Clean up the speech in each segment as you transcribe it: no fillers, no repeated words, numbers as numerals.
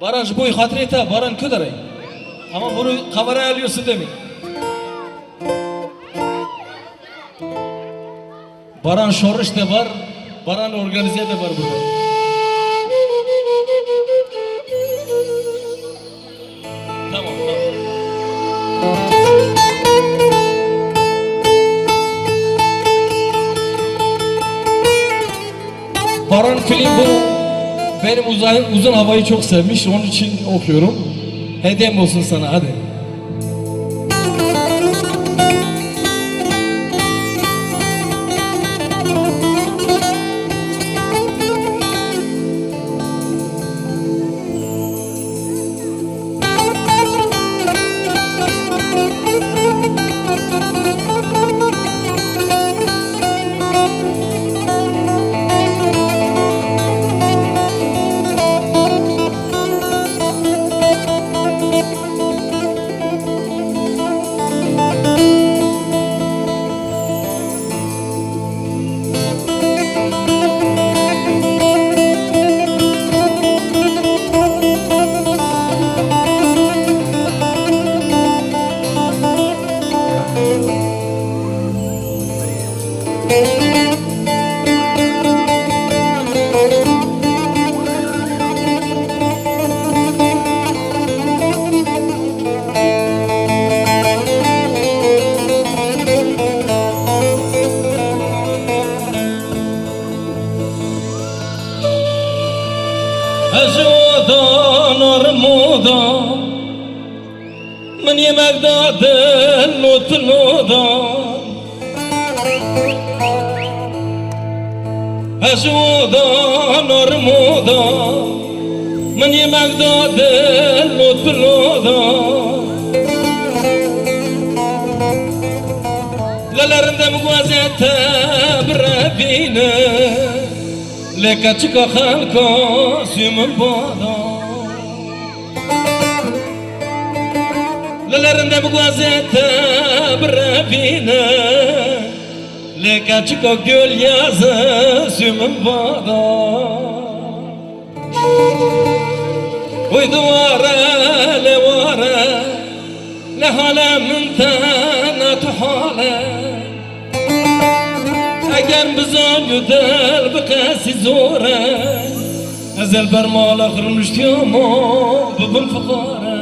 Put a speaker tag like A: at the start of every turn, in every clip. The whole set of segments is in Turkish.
A: Baran ji boî xatirê te baran kudere. Ama bunu kameraya alıyorsun demeyin. Baran şoruş da var, baran organize de var burada. Tamam, tamam. Baran film bu. Benim uzun havayı çok sevmiş, onun için okuyorum. Hediyem olsun sana, hadi. Ajodan armuda من يمقداد النودا أجودا نرمودا من يمقداد النودا للرندم قوازت برابينا لكتشك خالكو سيمن بادا للرندم قوازت برابينا لكتشك gül yazı سيمن بادا ويدوارا لوارا لحالا من تانا تحالا اگر بزن يدل بقاسي زورا ازل برمال اخر مشتيامو ببن فقارا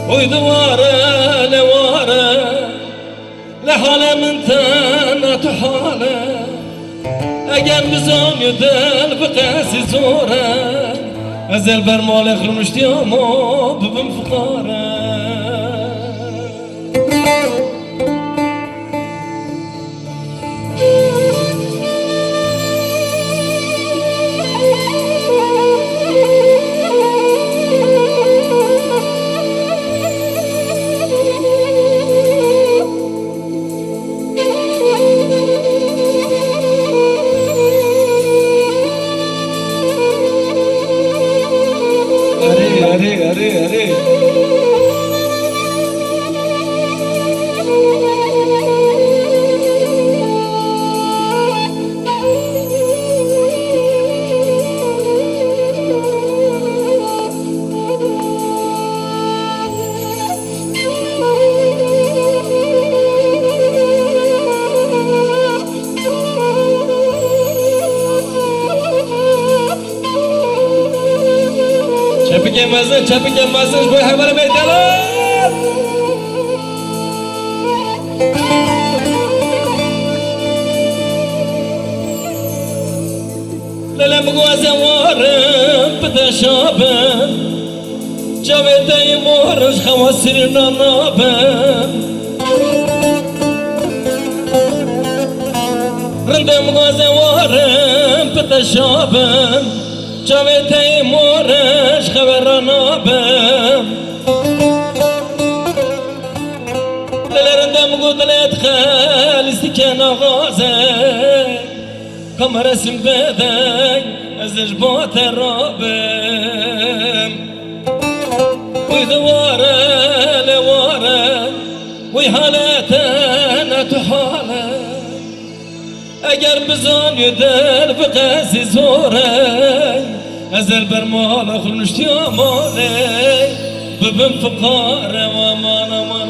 A: ويدوارا لوارا لحالا من تانا تحالا اگر بزن يدل بقاسي زورا ازل برمال اخر مشتيامو ببن فقارا अरे Çapık yemezsiniz bu hayvanı bekleyelim. Lelem guazem varım bıdaşabım Çaveteyim varış havasırın anabım Rındem guazem varım bıdaşabım Çaveteyim varış haberanabım Lelerinden gudlet khalisi kenağaze Kamerasım bedek ezir bater rabim Uyduvara levara Uy halatana tuhala Eğer bizon yüder bıkası zora ezel bermala kurmuştu aman ey bebem fıkare aman aman aman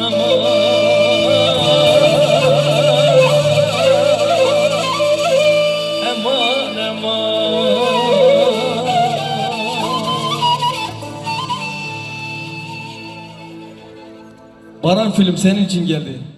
A: aman aman. Baran film senin için geldi.